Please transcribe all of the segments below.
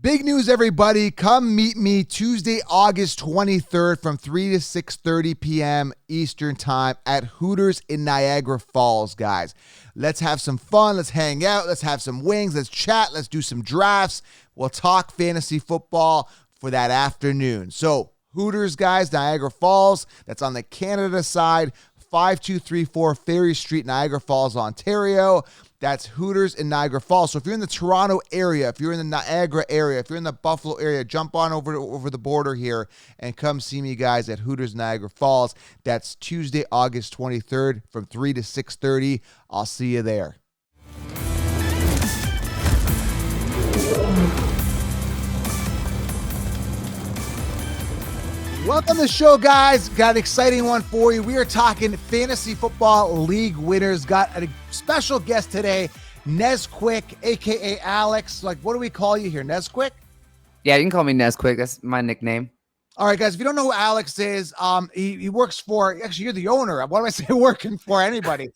Big news, everybody. Come meet me Tuesday, August 23rd from 3 to 6:30 p.m. Eastern Time at Hooters in Niagara Falls, guys. Let's have some fun. Let's hang out. Let's have some wings. Let's chat. Let's do some drafts. We'll talk fantasy football for that afternoon. So, Hooters, guys, Niagara Falls. That's on the Canada side, 5234 Ferry Street, Niagara Falls, Ontario. That's Hooters in Niagara Falls. So if you're in the Toronto area, if you're in the Niagara area, if you're in the Buffalo area, jump on over the border here and come see me, guys, at Hooters Niagara Falls. That's Tuesday, August 23rd from 3 to 6:30. I'll see you there. Welcome to the show, guys. Got an exciting one for you. We are talking fantasy football league winners. Got a special guest today, Nezquick, a.k.a. Alex. Like, what do we call you here, Nezquick? Yeah, you can call me Nezquick. That's my nickname. All right, guys, if you don't know who Alex is, he works for, actually, you're the owner. What do I say working for anybody?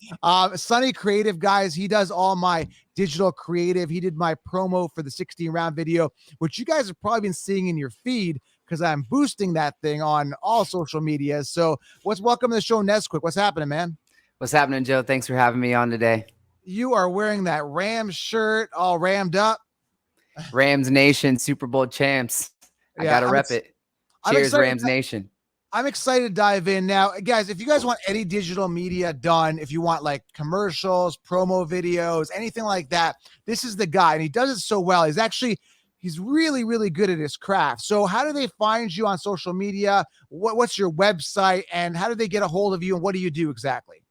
Sunny Creative, guys. He does all my digital creative. He did my promo for the 16-round video, which you guys have probably been seeing in your feed because I'm boosting that thing on all social media. So welcome to the show, Nezquick. What's happening, man? What's happening, Joe? Thanks for having me on today. You are wearing that Rams shirt all rammed up. Rams Nation, Super Bowl champs. I got to rep it. Cheers, Rams Nation. I'm excited to dive in. Now, guys, if you guys want any digital media done, if you want like commercials, promo videos, anything like that, this is the guy. And he does it so well. He's really, really good at his craft. So how do they find you on social media? What's your website? And how do they get a hold of you? And what do you do exactly?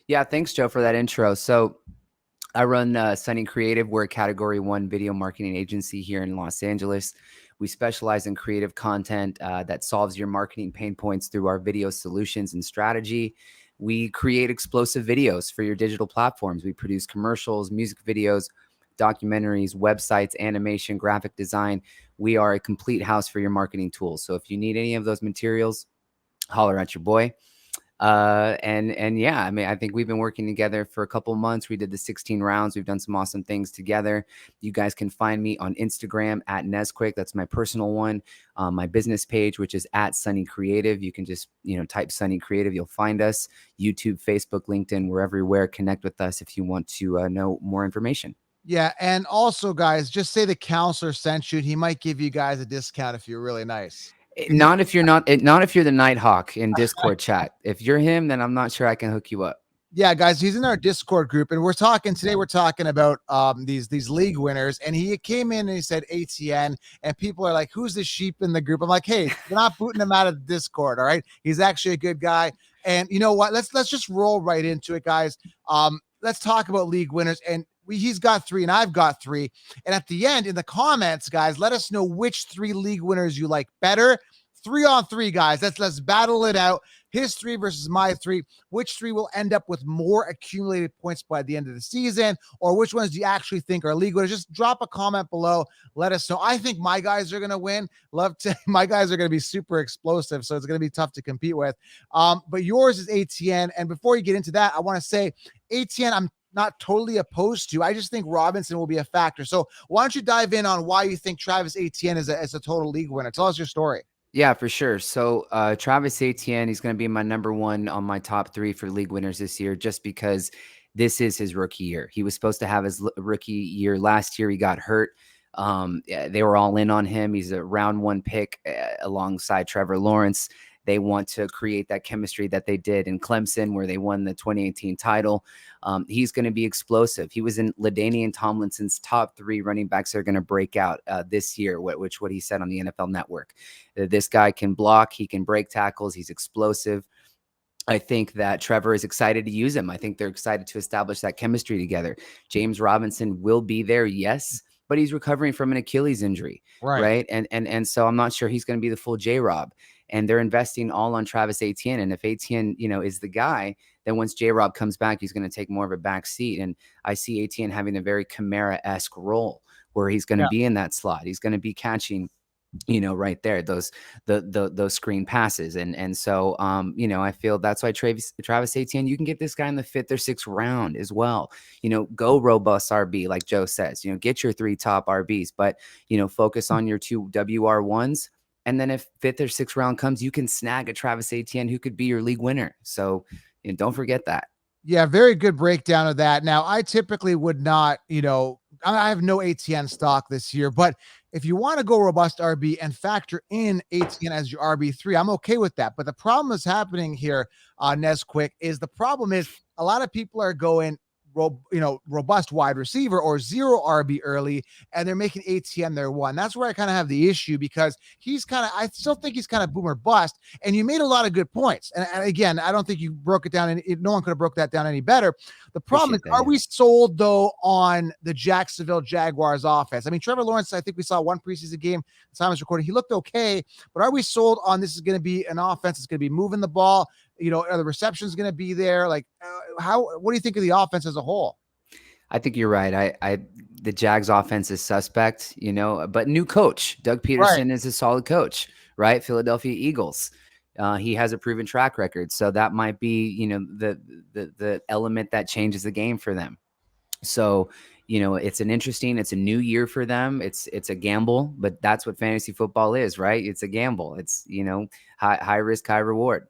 Yeah, thanks, Joe, for that intro. So I run Sunny Creative. We're a Category 1 video marketing agency here in Los Angeles. We specialize in creative content that solves your marketing pain points through our video solutions and strategy. We create explosive videos for your digital platforms. We produce commercials, music videos, documentaries, websites, animation, graphic design. We are a complete house for your marketing tools. So if you need any of those materials, holler at your boy. And yeah, I mean, I think we've been working together for a couple of months. We did the 16 rounds. We've done some awesome things together. You guys can find me on Instagram at Nezquick. That's my personal one. My business page, which is at Sunny Creative. You can just, type Sunny Creative. You'll find us. YouTube, Facebook, LinkedIn, we're everywhere. Connect with us if you want to know more information. Yeah. And also, guys, just say the counselor sent you. He might give you guys a discount if you're really nice. Not if you're the Nighthawk in Discord chat. If you're him, then I'm not sure I can hook you up. Yeah, guys, he's in our Discord group, and we're talking about these league winners. And he came in and he said ATN, and people are like, "Who's the sheep in the group?" I'm like, "Hey, you're not booting him out of the Discord, all right? He's actually a good guy." And you know what? Let's just roll right into it, guys. Let's talk about league winners. And he's got 3 and I've got 3. And at the end in the comments, guys, let us know which 3 league winners you like better. 3-on-3, guys. Let's battle it out. His 3 versus my 3. Which 3 will end up with more accumulated points by the end of the season? Or which ones do you actually think are league winners? Just drop a comment below. Let us know. I think my guys are going to win. My guys are going to be super explosive, so it's going to be tough to compete with. But yours is ATN. And before you get into that, I want to say ATN, I'm not totally opposed to. I just think Robinson will be a factor. So why don't you dive in on why you think Travis Etienne is a total league winner? Tell us your story. Yeah, for sure. So Travis Etienne, he's going to be my number 1 on my top 3 for league winners this year, just because this is his rookie year. He was supposed to have his rookie year last year. He got hurt. They were all in on him. He's a round 1 pick alongside Trevor Lawrence. They want to create that chemistry that they did in Clemson, where they won the 2018 title. He's going to be explosive. He was in LaDainian Tomlinson's top 3 running backs that are going to break out this year, which what he said on the NFL Network. This guy can block. He can break tackles. He's explosive. I think that Trevor is excited to use him. I think they're excited to establish that chemistry together. James Robinson will be there, yes, but he's recovering from an Achilles injury, right? And so I'm not sure he's going to be the full J-Rob. And they're investing all on Travis Etienne. And if Etienne, is the guy, then once J-Rob comes back, he's going to take more of a back seat. And I see Etienne having a very Kamara-esque role where he's going to be in that slot. He's going to be catching right there, those screen passes. And so, I feel that's why Travis Etienne, you can get this guy in the 5th or 6th round as well. Go robust RB, like Joe says, get your 3 top RBs, but, focus on your 2 WR1s. And then if 5th or 6th round comes, you can snag a Travis Etienne who could be your league winner. So don't forget that. Yeah, very good breakdown of that. Now, I typically would not, I have no ATN stock this year, but if you want to go robust RB and factor in ATN as your RB3, I'm okay with that. But the problem is happening here, Nezquick, is the problem is a lot of people are going robust wide receiver or 0 RB early, and they're making ATN their 1. That's where I kind of have the issue, because I still think he's kind of boomer bust. And you made a lot of good points. And again, I don't think you broke it down, and no one could have broke that down any better. The problem is, are we sold though on the Jacksonville Jaguars offense? I mean, Trevor Lawrence, I think we saw one preseason game, time is recording, he looked okay, but are we sold on this is going to be an offense that's going to be moving the ball? Are the receptions going to be there? Like, what do you think of the offense as a whole? I think you're right. The Jags offense is suspect, but new coach, Doug Peterson is a solid coach, right? Philadelphia Eagles. He has a proven track record. So that might be, the element that changes the game for them. So, it's a new year for them. It's a gamble, but that's what fantasy football is, right? It's a gamble. It's, high risk, high reward.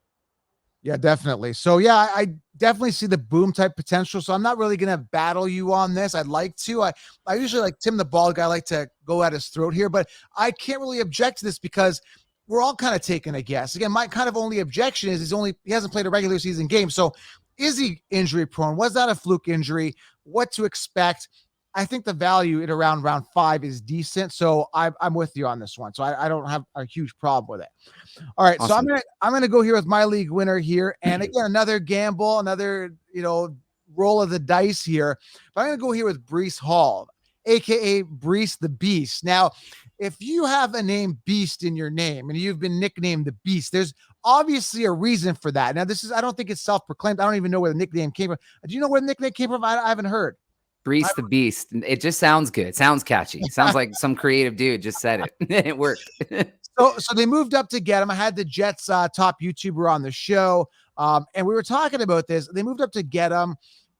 Yeah, definitely. So yeah, I definitely see the boom type potential. So I'm not really going to battle you on this. I'd like to. I usually, like Tim the Bald Guy, I like to go at his throat here, but I can't really object to this because we're all kind of taking a guess. Again, my kind of only objection is he hasn't played a regular season game. So is he injury prone? Was that a fluke injury? What to expect? I think the value at around round 5 is decent. So I'm with you on this one. So I don't have a huge problem with it. All right. Awesome. So I'm gonna go here with my league winner here. And again, another gamble, another, roll of the dice here. But I'm gonna go here with Breece Hall, aka Breece the Beast. Now, if you have a name Beast in your name and you've been nicknamed the Beast, there's obviously a reason for that. Now, I don't think it's self-proclaimed. I don't even know where the nickname came from. Do you know where the nickname came from? I haven't heard. Breece the Beast. It just sounds good. It sounds catchy. It sounds like some creative dude just said it. It worked. So they moved up to get him. I had the Jets top YouTuber on the show, and we were talking about this. They moved up to get him.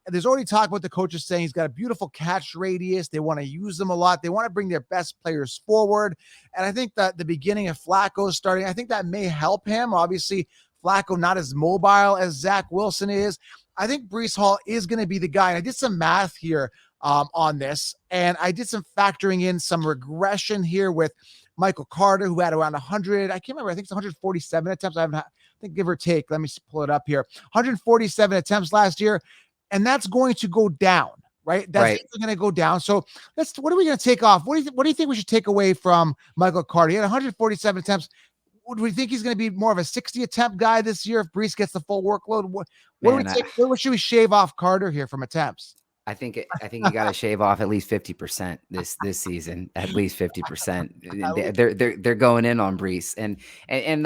There's already talk about the coaches saying he's got a beautiful catch radius. They want to use him a lot. They want to bring their best players forward. And I think that the beginning of Flacco starting, I think that may help him. Obviously, Flacco not as mobile as Zach Wilson is. I think Breece Hall is going to be the guy. And I did some math here on this, and I did some factoring in some regression here with Michael Carter, who had around 100. I can't remember. I think it's 147 attempts. I think give or take. Let me pull it up here. 147 attempts last year, and that's going to go down, right? That's going to go down. So what are we going to take off? What do you think we should take away from Michael Carter? He had 147 attempts. Do we think he's going to be more of a 60 attempt guy this year if Breece gets the full workload? What should we shave off Carter here from attempts? I think you got to shave off at least 50% this season. At least 50%. They're going in on Breece, and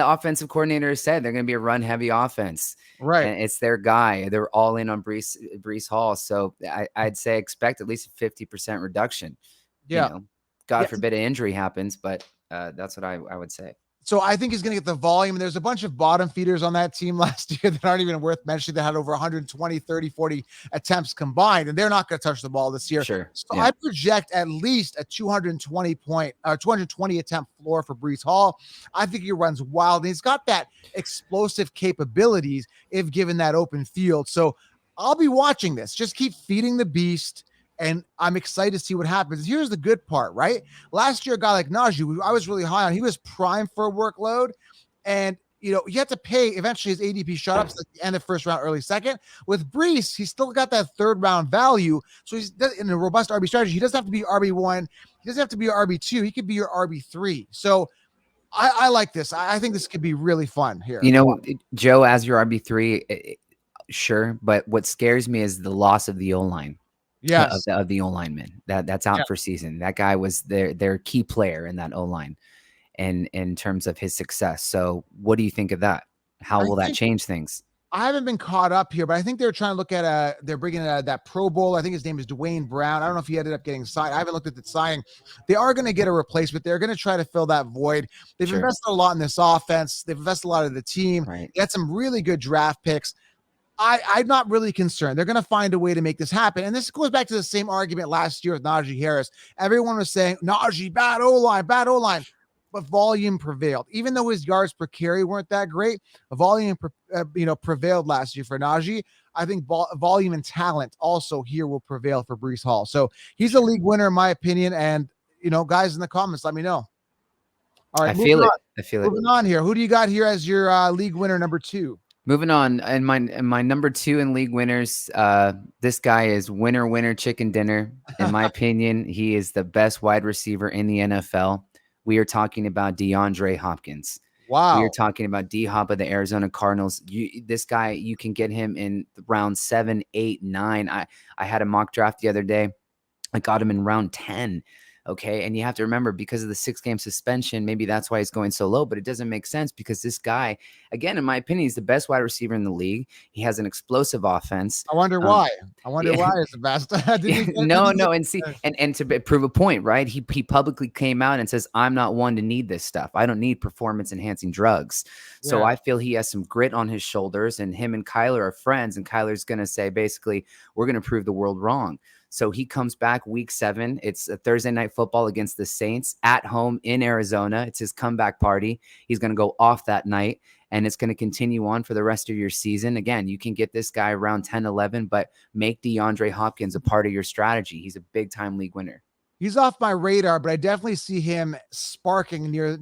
the offensive coordinator has said they're going to be a run heavy offense. Right, and it's their guy. They're all in on Breece Hall. So I'd say expect at least a 50% reduction. Yeah, God forbid an injury happens, but that's what I would say. So I think he's going to get the volume. There's a bunch of bottom feeders on that team last year that aren't even worth mentioning. That had over 120, 30, 40 attempts combined, and they're not going to touch the ball this year. Sure. So I project at least a 220 attempt floor for Breece Hall. I think he runs wild, and he's got that explosive capabilities if given that open field. So I'll be watching this. Just keep feeding the beast. And I'm excited to see what happens. Here's the good part, right? Last year, a guy like Najee, I was really high on. He was primed for a workload. And, you had to pay. Eventually, his ADP shot up at the end of first round, early second. With Breece, he's still got that third round value. So he's in a robust RB strategy. He doesn't have to be RB1. He doesn't have to be your RB2. He could be your RB3. So I like this. I think this could be really fun here. Joe, as your RB3, sure. But what scares me is the loss of the O-line. Yes, of the O-lineman that's out for season. That guy was their key player in that O-line, and in terms of his success. So, what do you think of that? How will that change things? I haven't been caught up here, but I think they're trying to look at they're bringing that Pro Bowl. I think his name is Dwayne Brown. I don't know if he ended up getting signed. I haven't looked at the signing. They are going to get a replacement. They're going to try to fill that void. They've Sure. invested a lot in this offense. They've invested a lot in the team. Right. They had some really good draft picks. I'm not really concerned. They're going to find a way to make this happen. And this goes back to the same argument last year with Najee Harris. Everyone was saying, Najee, bad O-line, bad O-line. But volume prevailed. Even though his yards per carry weren't that great, volume prevailed last year for Najee. I think volume and talent also here will prevail for Breece Hall. So he's a league winner in my opinion. And guys in the comments, let me know. All right, I feel it. Moving on here. Who do you got here as your league winner number 2? Moving on, and my number 2 in league winners, this guy is winner chicken dinner. In my opinion, he is the best wide receiver in the NFL. We are talking about DeAndre Hopkins. Wow. We are talking about D-Hop of the Arizona Cardinals. This guy, you can get him in round 7, 8, 9. I had a mock draft the other day. I got him in round 10. Okay. And you have to remember, because of the 6-game suspension, maybe that's why he's going so low, but it doesn't make sense because this guy, again, in my opinion, he's the best wide receiver in the league. He has an explosive offense. I wonder why. Why it's the best. No. And see, and to prove a point, right? He publicly came out and says, I'm not one to need this stuff. I don't need performance enhancing drugs. Yeah. So I feel he has some grit on his shoulders, and him and Kyler are friends. And Kyler's going to say, basically, we're going to prove the world wrong. So he comes back week 7. It's a Thursday night football against the Saints at home in Arizona. It's his comeback party. He's going to go off that night, and it's going to continue on for the rest of your season. Again, you can get this guy around 10, 11, but make DeAndre Hopkins a part of your strategy. He's a big-time league winner. He's off my radar, but I definitely see him sparking near,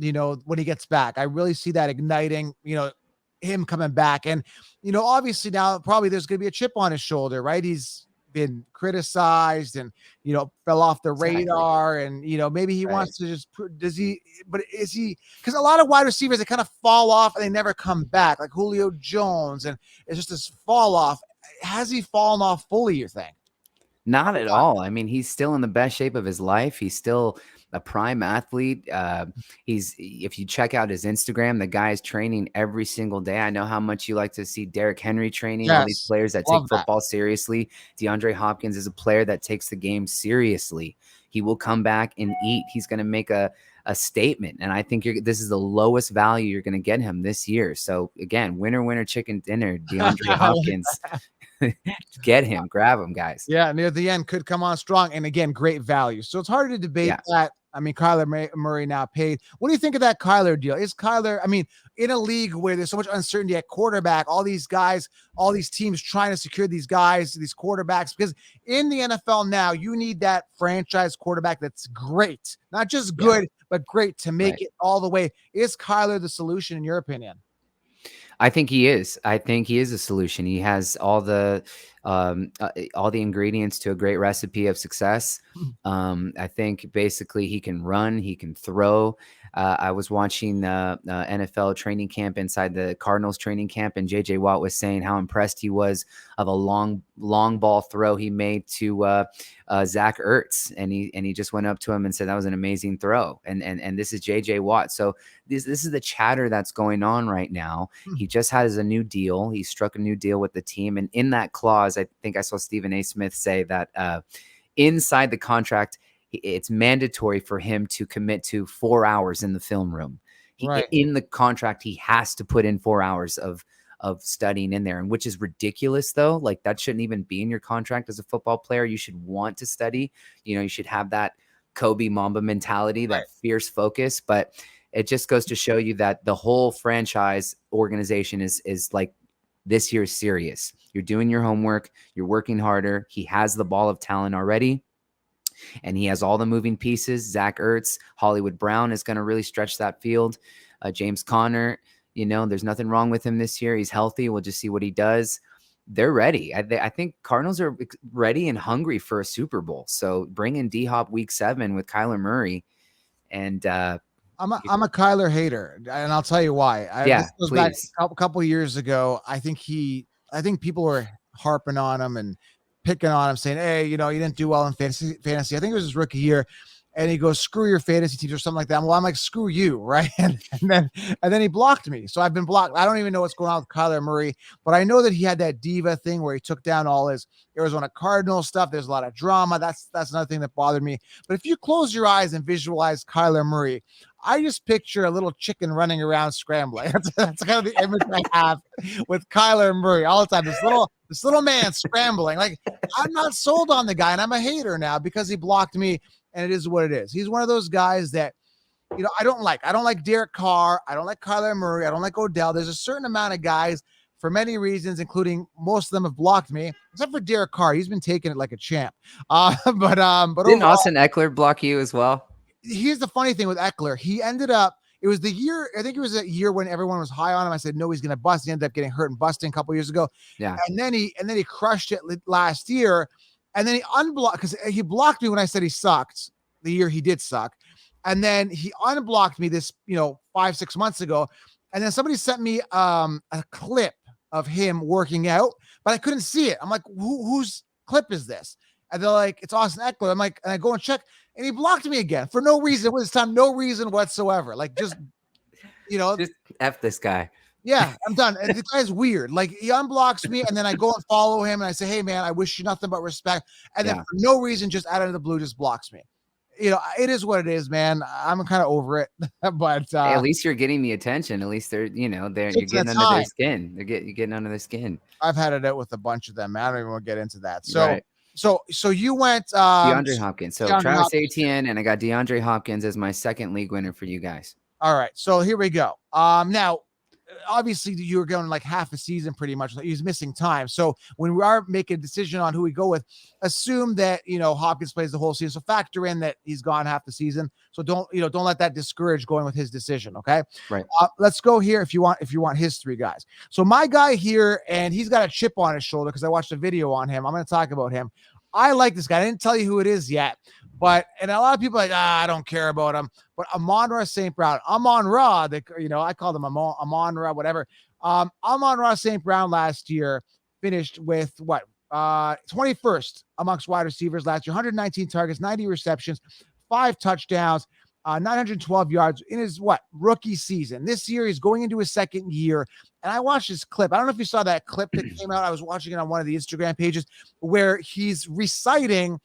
when he gets back. I really see that igniting, him coming back. And, obviously now probably there's going to be a chip on his shoulder, right? He's been criticized and fell off the radar, and maybe he wants to just is he, because a lot of wide receivers, they kind of fall off and they never come back, like Julio Jones, and it's just this fall off. Has he fallen off fully, you think? Not at all. I mean, he's still in the best shape of his life. He's still a prime athlete. If you check out his Instagram, the guy is training every single day. I know how much you like to see Derrick Henry training, all these players that take football seriously. DeAndre Hopkins is a player that takes the game seriously. He will come back and eat. He's going to make a statement. And I think this is the lowest value you're going to get him this year. So again, winner chicken dinner, DeAndre Hopkins. Get him, grab him, guys. Yeah, near the end could come on strong, and again, great value. So it's hard to debate that. I mean, Kyler Murray now paid. What do you think of that Kyler deal? Is Kyler, I mean, in a league where there's so much uncertainty at quarterback, all these guys, all these teams trying to secure these guys, these quarterbacks, because in the NFL now, you need that franchise quarterback that's great, not just good, but great to make it all the way. Is Kyler the solution in your opinion? I think he is. I think he is a solution. He has all the ingredients to a great recipe of success. I think basically he can run, he can throw. I was watching the NFL training camp inside the Cardinals training camp, and JJ Watt was saying how impressed he was of a long ball throw he made to Zach Ertz, and he just went up to him and said that was an amazing throw. And this is JJ Watt. So this is the chatter that's going on right now. He just has a new deal. He struck a new deal with the team, and in that clause, I think I saw Stephen A. Smith say that inside the contract, it's mandatory for him to commit to 4 hours in the film room. In the contract, he has to put in 4 hours of studying in there, and which is ridiculous though. Like, that shouldn't even be in your contract as a football player. You should want to study. You should have that Kobe Mamba mentality, that fierce focus. But it just goes to show you that the whole franchise organization is like, this year is serious. You're doing your homework. You're working harder. He has the ball of talent already, and he has all the moving pieces. Zach Ertz, Hollywood Brown is going to really stretch that field. James Conner, there's nothing wrong with him this year. He's healthy. We'll just see what he does. They're ready. I think Cardinals are ready and hungry for a Super Bowl. So bring in D-Hop week 7 with Kyler Murray. And I'm a Kyler hater, and I'll tell you why. This goes back a couple years ago. I think people were harping on him and picking on him, saying, "Hey, you didn't do well in fantasy." I think it was his rookie year, And he goes, screw your fantasy team or something like that. Well, I'm like, screw you, right? And then he blocked me. So I've been blocked. I don't even know what's going on with Kyler Murray, but I know that he had that diva thing where he took down all his Arizona Cardinals stuff. There's a lot of drama. That's another thing that bothered me. But if you close your eyes and visualize Kyler Murray, I just picture a little chicken running around scrambling. That's kind of the image I have with Kyler Murray all the time. This little man scrambling. Like, I'm not sold on the guy, and I'm a hater now because he blocked me, and it is what it is. He's one of those guys that, I don't like. I don't like Derek Carr. I don't like Kyler Murray. I don't like Odell. There's a certain amount of guys, for many reasons, including most of them have blocked me, except for Derek Carr. He's been taking it like a champ. But didn't overall, Austin Eckler block you as well? Here's the funny thing with Eckler. He ended up, it was the year, I think it was a year when everyone was high on him. I said, no, he's going to bust. He ended up getting hurt and busting a couple years ago. Yeah. And then he crushed it last year. And then he unblocked, because he blocked me when I said he sucked the year he did suck. And then he unblocked me this, 5-6 months ago. And then somebody sent me a clip of him working out, but I couldn't see it. I'm like, whose clip is this? And they're like, it's Austin Eckler. I'm like, and I go and check, and he blocked me again for no reason. This time, no reason whatsoever. Like, just F this guy. Yeah, I'm done. And the guy's weird. Like, he unblocks me, and then I go and follow him, and I say, hey, man, I wish you nothing but respect. And then for no reason, just out of the blue, just blocks me. It is what it is, man. I'm kind of over it. But hey, at least you're getting the attention. At least they're, you're getting under their skin. You're getting under their skin. I've had it out with a bunch of them, man. I don't even want to get into that. So, right. So you went DeAndre Hopkins. So DeAndre Travis Hopkins. Etienne, and I got DeAndre Hopkins as my second league winner for you guys. All right. So here we go. Now, obviously you were going like half a season pretty much. He's missing time. So when we are making a decision on who we go with, assume that, Hopkins plays the whole season. So factor in that he's gone half the season. So don't let that discourage going with his decision. Okay. Right. Let's go here. If you want his three guys. So my guy here, and he's got a chip on his shoulder because I watched a video on him. I'm going to talk about him. I like this guy. I didn't tell you who it is yet, and a lot of people are like, I don't care about him. But Amon-Ra St. Brown, Amon-Ra, I called him Amon-Ra, whatever. Amon-Ra St. Brown last year finished with 21st amongst wide receivers last year, 119 targets, 90 receptions, 5 touchdowns, 912 yards in his rookie season. This year he's going into his second year. And I watched this clip. I don't know if you saw that clip that came out. I was watching it on one of the Instagram pages where he's reciting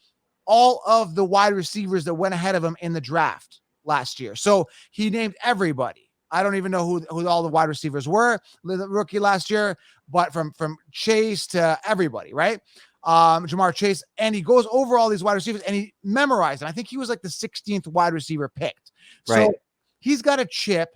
all of the wide receivers that went ahead of him in the draft last year. So he named everybody. I don't even know who all the wide receivers were, the rookie last year, but from Chase to everybody, right? Jamar Chase, and he goes over all these wide receivers and he memorized them. I think he was like the 16th wide receiver picked. Right. So he's got a chip,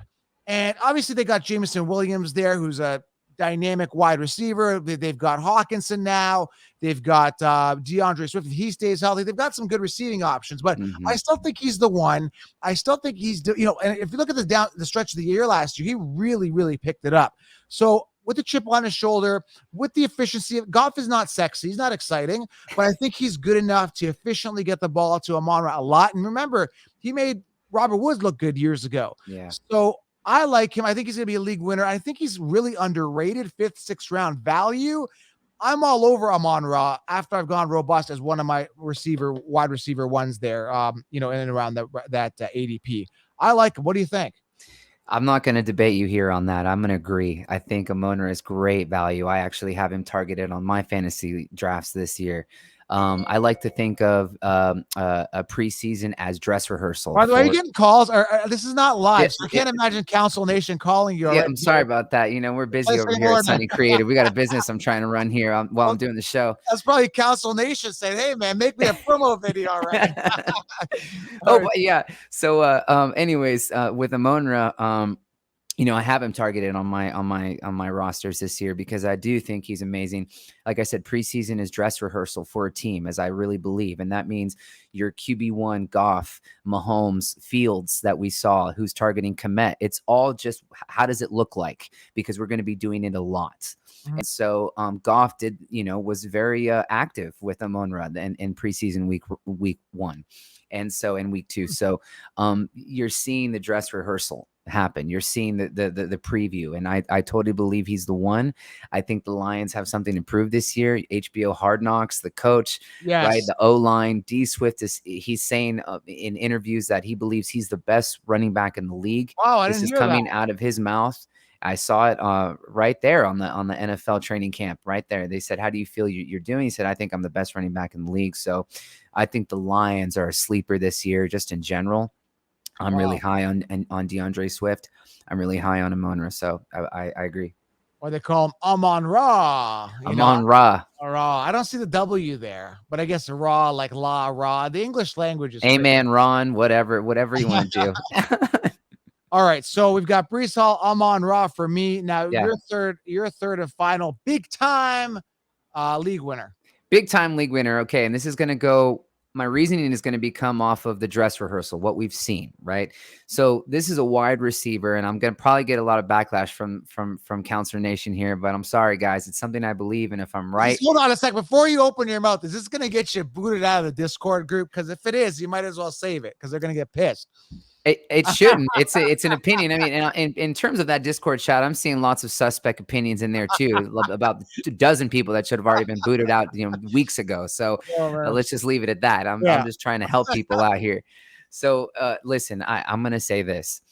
and obviously they got Jameson Williams there, who's a dynamic wide receiver. They've got Hawkinson now. They've got DeAndre Swift. If he stays healthy, they've got some good receiving options, but I still think he's the one. I still think he's, and if you look at the stretch of the year last year, he really, really picked it up. So with the chip on his shoulder, with the efficiency, Goff is not sexy. He's not exciting, but I think he's good enough to efficiently get the ball to Amon-Ra a lot. And remember, he made Robert Woods look good years ago. Yeah. So I like him. I think he's going to be a league winner. I think he's really underrated, 5th, 6th round value. I'm all over Amon-Ra after I've gone robust as one of my wide receiver ones there, in and around that ADP. I like him. What do you think? I'm not going to debate you here on that. I'm going to agree. I think Amon-Ra is great value. I actually have him targeted on my fantasy drafts this year. I like to think of a preseason as dress rehearsal. By the way, are you getting calls? This is not live. So I can't imagine Council Nation calling you. Yeah, I'm sorry about that. We're busy over here at Sunny Creative. We got a business I'm trying to run here while I'm doing the show. That's probably Council Nation saying, "Hey, man, make me a promo video already." But yeah. So, anyways, with Amon-Ra, I have him targeted on my rosters this year because I do think he's amazing. Like I said, preseason is dress rehearsal for a team, as I really believe. And that means your QB1, Goff, Mahomes, Fields that we saw, who's targeting Komet. It's all just, how does it look like? Because we're going to be doing it a lot. Mm-hmm. And so Goff was very active with Amon-Ra in preseason week 1. And so in week 2, so you're seeing the dress rehearsal. happen. You're seeing the preview, and I totally believe he's the one. I think the Lions have something to prove this year. HBO Hard Knocks, the coach, right? Yes. The O line, D Swift he's saying in interviews that he believes he's the best running back in the league. Wow, I This didn't is hear that. coming out of his mouth. I saw it right there on the NFL training camp. Right there, they said, "How do you feel you're doing?" He said, "I think I'm the best running back in the league." So, I think the Lions are a sleeper this year, just in general. I'm really Wow. high on DeAndre Swift. I'm really high on Amon-Ra. So I agree. Or they call him Amon Ra. Amon-Ra. Raw. I don't see the W there, but I guess raw, like la raw. The English language is crazy. Amen, Ron. Whatever you want to do. All right, so we've got Brees Hall, Amon Ra for me. Now Yeah. your third and final big time league winner. Big time league winner. Okay, and this is going to go. My reasoning is going to become off of the dress rehearsal, what we've seen, right? So this is a wide receiver, and I'm going to probably get a lot of backlash from Counselor Nation here, but I'm sorry, guys. It's something I believe, and if I'm right, Hold on a sec before you open your mouth. Is this going to get you booted out of the Discord group? Because if it is, you might as well save it because they're going to get pissed. It shouldn't. It's an opinion. I mean, in terms of that Discord chat, I'm seeing lots of suspect opinions in there too, about a dozen people that should have already been booted out, weeks ago. So let's just leave it at that. I'm just trying to help people out here. So listen, I'm going to say this.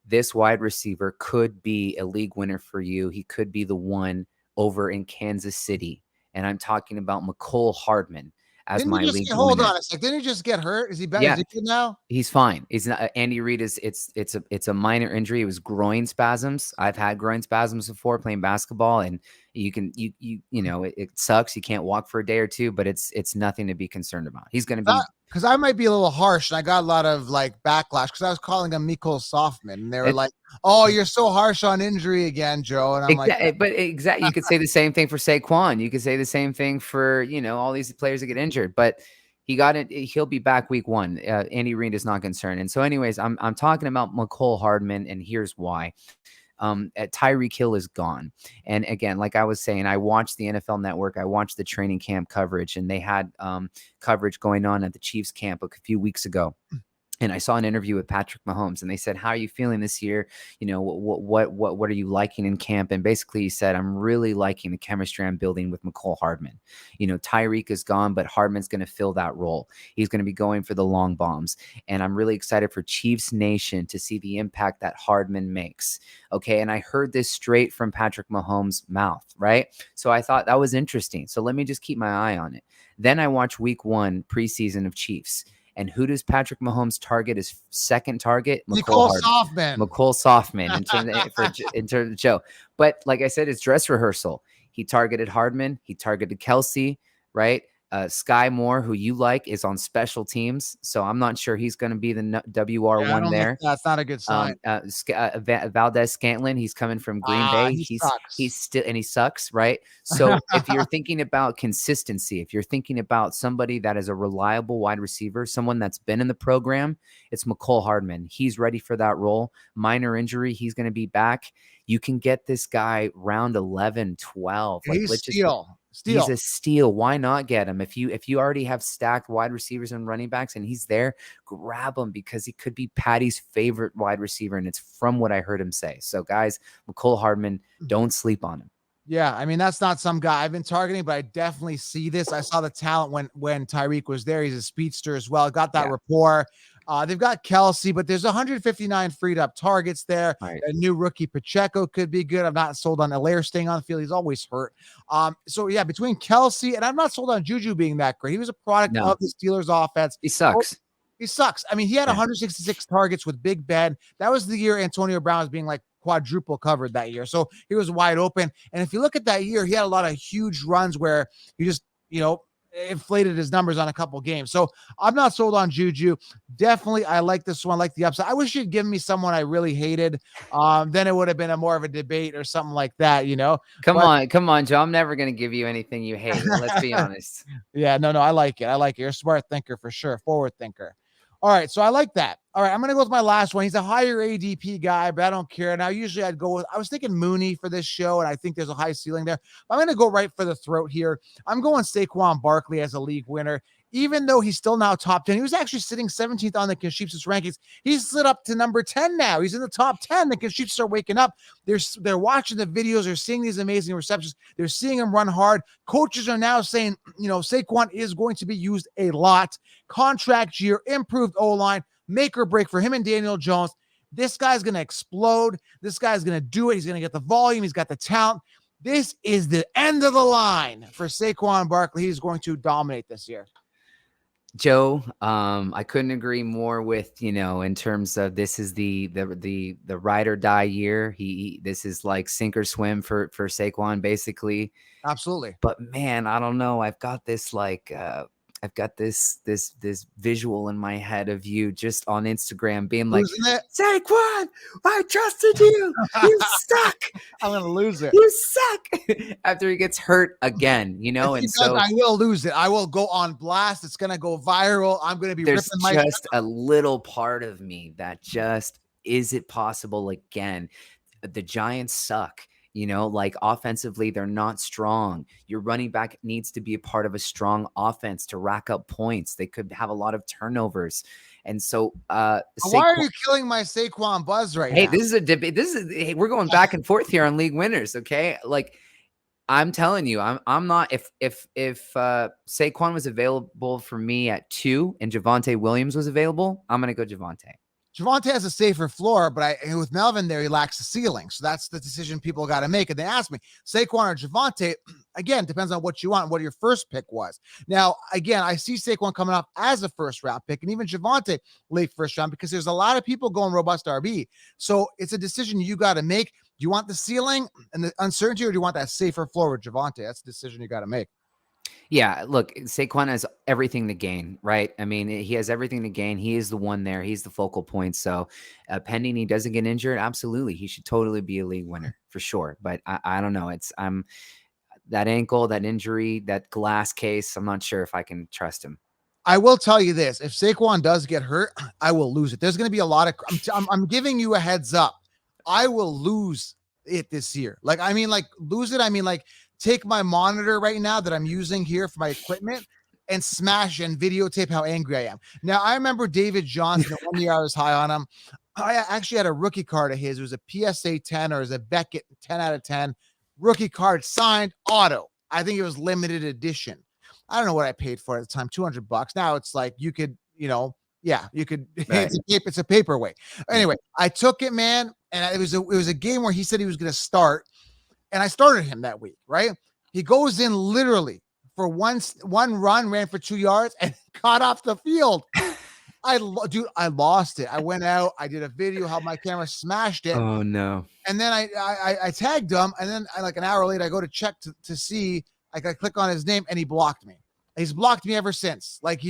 This wide receiver could be a league winner for you. He could be the one over in Kansas City. And I'm talking about Nicole Hardman as my league winner. Hold on a sec. Didn't he just get hurt? Is he better? Yeah. Is he good now? He's fine. He's not. Andy Reid is. It's a minor injury. It was groin spasms. I've had groin spasms before playing basketball, and it sucks. You can't walk for a day or two, but it's nothing to be concerned about. He's going to be. Because I might be a little harsh, and I got a lot of backlash because I was calling him Nicole Softman, and they were like, "Oh, you're so harsh on injury again, Joe." And I'm but exactly, you could say the same thing for Saquon. You could say the same thing for all these players that get injured, but. He got it. He'll be back week 1. Andy Reid is not concerned. And so anyways, I'm talking about Nicole Hardman, and here's why. Tyreek Hill is gone. And again, like I was saying, I watched the NFL Network. I watched the training camp coverage, and they had coverage going on at the Chiefs camp a few weeks ago. And I saw an interview with Patrick Mahomes, and they said, "How are you feeling this year? What are you liking in camp?" And basically, he said, "I'm really liking the chemistry I'm building with Nicole Hardman. Tyreek is gone, but Hardman's going to fill that role. He's going to be going for the long bombs, and I'm really excited for Chiefs Nation to see the impact that Hardman makes." Okay, and I heard this straight from Patrick Mahomes' mouth, right? So I thought that was interesting. So let me just keep my eye on it. Then I watched week 1 preseason of Chiefs. And who does Patrick Mahomes target as second target? Nicole Softman. Nicole Softman in terms of Joe. But like I said, it's dress rehearsal. He targeted Hardman. He targeted Kelsey, right? Sky Moore, who you like, is on special teams. So I'm not sure he's going to be the WR1 there. That's not a good sign. Valdez Scantlin, he's coming from Green Bay. He's still, and he sucks, right? So if you're thinking about consistency, if you're thinking about somebody that is a reliable wide receiver, someone that's been in the program, it's Nicole Hardman. He's ready for that role. Minor injury, he's going to be back. You can get this guy round 11, 12. He's steal. He's a steal. Why not get him? If you already have stacked wide receivers and running backs and he's there, grab him because he could be Patty's favorite wide receiver. And it's from what I heard him say. So guys, Nicole Hardman, don't sleep on him. Yeah, I mean, that's not some guy I've been targeting, but I definitely see this. I saw the talent when Tyreek was there. He's a speedster as well. Got that rapport. They've got Kelsey, but there's 159 freed up targets there. Right. A new rookie Pacheco could be good. I'm not sold on Eckler staying on the field. He's always hurt. So yeah, between Kelsey and I'm not sold on Juju being that great. He was a product of the Steelers offense. He sucks. He sucks. I mean, he had 166 targets with Big Ben. That was the year Antonio Brown was being quadruple covered that year. So he was wide open. And if you look at that year, he had a lot of huge runs where he just, inflated his numbers on a couple games. So I'm not sold on Juju. Definitely, I like this one. I like the upside. I wish you'd give me someone I really hated. Then it would have been more of a debate or something like that, Come on, Joe. I'm never going to give you anything you hate. Let's be honest. Yeah, no, I like it. You're a smart thinker for sure. Forward thinker. All right, so I like that. All right, I'm going to go with my last one. He's a higher ADP guy, but I don't care. Now, usually I was thinking Mooney for this show, and I think there's a high ceiling there. But I'm going to go right for the throat here. I'm going Sequan Barkley as a league winner. even though he's still now top 10, he was actually sitting 17th on the Concheapsis rankings. He's slid up to number 10 now. He's in the top 10. The Concheapsis are waking up. They're watching the videos. They're seeing these amazing receptions. They're seeing him run hard. Coaches are now saying, Sequan is going to be used a lot. Contract year, improved O-line, make or break for him and Daniel Jones. This guy's going to explode. This guy's going to do it. He's going to get the volume. He's got the talent. This is the end of the line for Sequan Barkley. He's going to dominate this year. Joe, I couldn't agree more with, in terms of this is the ride or die year. This is like sink or swim for Saquon, basically. Absolutely. But man, I don't know. I've got this I've got this visual in my head of you just on Instagram being like, Saquon, I trusted you. You suck. I'm going to lose it. You suck. After he gets hurt again, and so I will lose it. I will go on blast. It's going to go viral. I'm going to be there's ripping my just a little part of me that just, is it possible again? The Giants suck. Like offensively, they're not strong. Your running back needs to be a part of a strong offense to rack up points. They could have a lot of turnovers. And so, why are you killing my Saquon buzz right now? Hey, this is a debate. We're going back and forth here on league winners. Okay. Like I'm telling you, I'm not, if Saquon was available for me at 2 and Javonte Williams was available, I'm going to go Javonte. Javonte has a safer floor, but with Melvin there, he lacks the ceiling. So that's the decision people got to make. And they asked me, Saquon or Javonte, again, depends on what you want, what your first pick was. Now, again, I see Saquon coming up as a first-round pick, and even Javonte late first round, because there's a lot of people going robust RB. So it's a decision you got to make. Do you want the ceiling and the uncertainty, or do you want that safer floor with Javonte? That's the decision you got to make. Yeah, look, Saquon has everything to gain, right? I mean, he has everything to gain. He is the one there. He's the focal point. So pending he doesn't get injured, absolutely. He should totally be a league winner for sure. But I don't know. I'm that ankle, that injury, that glass case. I'm not sure if I can trust him. I will tell you this. If Saquon does get hurt, I will lose it. There's going to be a lot of, I'm giving you a heads up. I will lose it this year. Lose it. I mean, take my monitor right now that I'm using here for my equipment and smash and videotape how angry I am. Now, I remember David Johnson, 1 year I was high on him. I actually had a rookie card of his. It was a PSA 10 or it was a Beckett 10 out of 10 rookie card, signed auto. I think it was limited edition. I don't know what I paid for it at the time, $200. Now it's like you could, you could, right. It's a paperweight. Anyway, I took it, man. And it was a game where he said he was going to start. And I started him that week, right? He goes in literally for one run, ran for 2 yards, and caught off the field. I lost it. I went out. I did a video how my camera smashed it. Oh, no. And then I tagged him. And then like an hour later, I go to check to see. I click on his name, and he blocked me. He's blocked me ever since. Like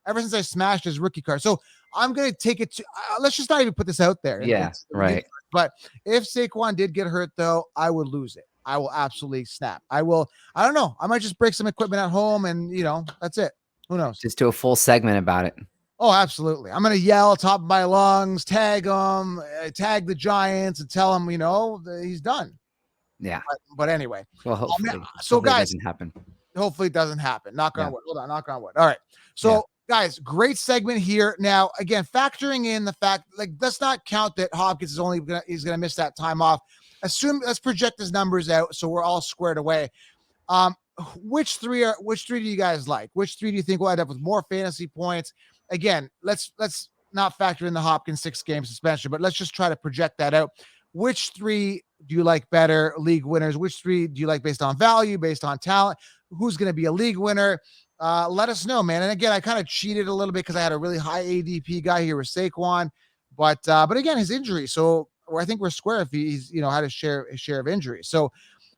ever since I smashed his rookie card. So I'm going to take it to let's just not even put this out there. Yeah, right. But if Saquon did get hurt, though, I would lose it. I will absolutely snap. I don't know. I might just break some equipment at home and, that's it. Who knows? Just do a full segment about it. Oh, absolutely. I'm going to yell top of my lungs, tag him, tag the Giants and tell him, he's done. Yeah. But anyway. Well, hopefully. So guys, it doesn't happen. Hopefully it doesn't happen. Knock on wood. Hold on. Knock on wood. All right. So guys, great segment here. Now, again, factoring in the fact, let's not count that Hopkins is going to miss that time off. Let's project his numbers out so we're all squared away. Which three do you guys like? Which three do you think will end up with more fantasy points? Again, let's not factor in the Hopkins 6-game suspension, but let's just try to project that out. Which three do you like better, league winners? Which three do you like based on value, based on talent? Who's going to be a league winner? Let us know, man. And again, I kind of cheated a little bit because I had a really high ADP guy here with Saquon, but again, his injury. So I think we're square if he's had his share of injuries. So,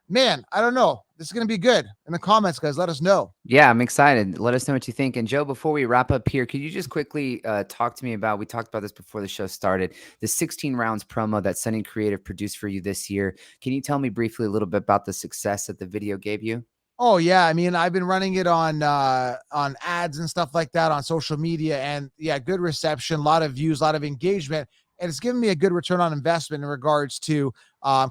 man, I don't know. This is going to be good. In the comments, guys, let us know. Yeah, I'm excited. Let us know what you think. And Joe, before we wrap up here, could you just quickly talk to me about, we talked about this before the show started, the 16 rounds promo that Sunny Creative produced for you this year. Can you tell me briefly a little bit about the success that the video gave you? Oh yeah. I mean, I've been running it on ads and stuff like that on social media, and yeah, good reception, a lot of views, a lot of engagement. and it's given me a good return on investment in regards to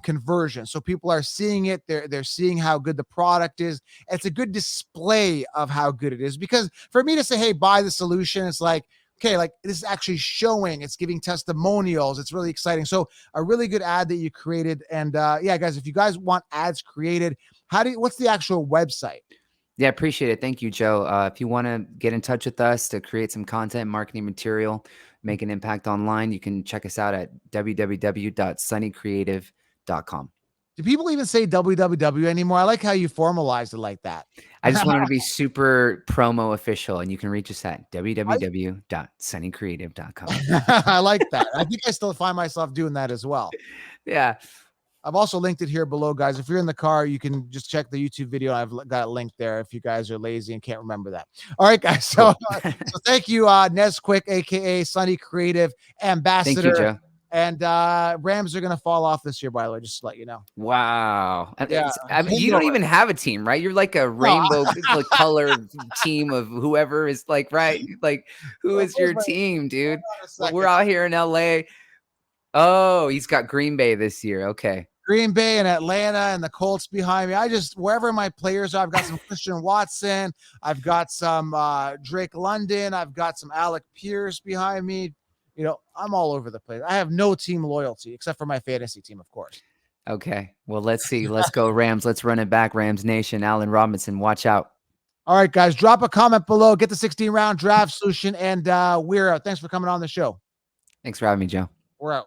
conversion. So people are seeing it, they're seeing how good the product is. It's a good display of how good it is, because for me to say, hey, buy the solution, it's like, okay, like this is actually showing, it's giving testimonials. It's really exciting. So a really good ad that you created. And yeah, guys, if you guys want ads created, what's the actual website? Yeah, appreciate it. Thank you, Joe. If you want to get in touch with us to create some content, marketing material, make an impact online, you can check us out at www.sunnycreative.com. Do people even say www anymore? I like how you formalized it like that. I just wanted to be super promo official, and you can reach us at www.sunnycreative.com. I like that. I think I still find myself doing that as well. Yeah. I've also linked it here below, guys. If you're in the car, you can just check the YouTube video. I've got a link there if you guys are lazy and can't remember that. All right, guys. So, so thank you, Nezquick, aka Sunny Creative Ambassador. Thank you, Joe. And Rams are going to fall off this year, by the way, just to let you know. Wow. Yeah, I mean, you don't even have a team, right? You're like a rainbow color team of whoever is like, right? Like, who is your team, dude? Well, we're out here in LA. Oh, he's got Green Bay this year. Okay. Green Bay and Atlanta and the Colts behind me. I just, wherever my players are, I've got some Christian Watson. I've got some Drake London. I've got some Alec Pierce behind me. You know, I'm all over the place. I have no team loyalty except for my fantasy team, of course. Okay. Well, let's see. Let's go Rams. Let's run it back. Rams Nation. Allen Robinson, watch out. All right, guys, drop a comment below. Get the 16-round draft solution, and we're out. Thanks for coming on the show. Thanks for having me, Joe. We're out.